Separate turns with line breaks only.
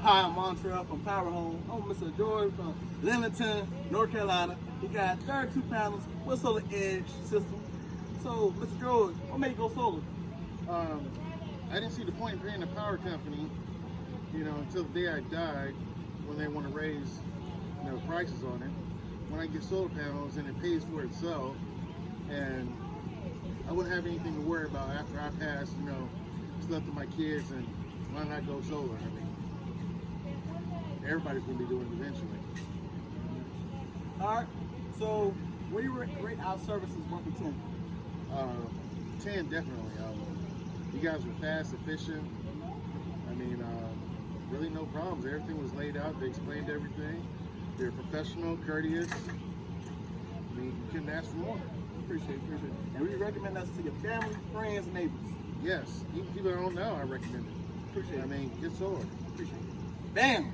Hi, I'm Montrell from Powerhome. I'm Mr. George from Lilington, North Carolina. He got 32 panels with solar edge system. So, Mr. George, what made you go solar?
I didn't see the point in paying a power company, until the day I died, when they want to raise, prices on it. When I get solar panels and it pays for itself, and I wouldn't have anything to worry about after I pass, it's left to my kids, and why not go solar? I mean, everybody's going to be doing it eventually.
All right. So, where do you rate our services 1 to 10?
10 definitely. You guys were fast, efficient. I mean, really no problems. Everything was laid out. They explained everything. They're professional, courteous. I mean, you couldn't ask for more.
Appreciate it. And we recommend us to your family, friends, and neighbors.
Yes, even people that don't know, I recommend it.
Appreciate it.
I mean, get solar.
Appreciate it. Bam!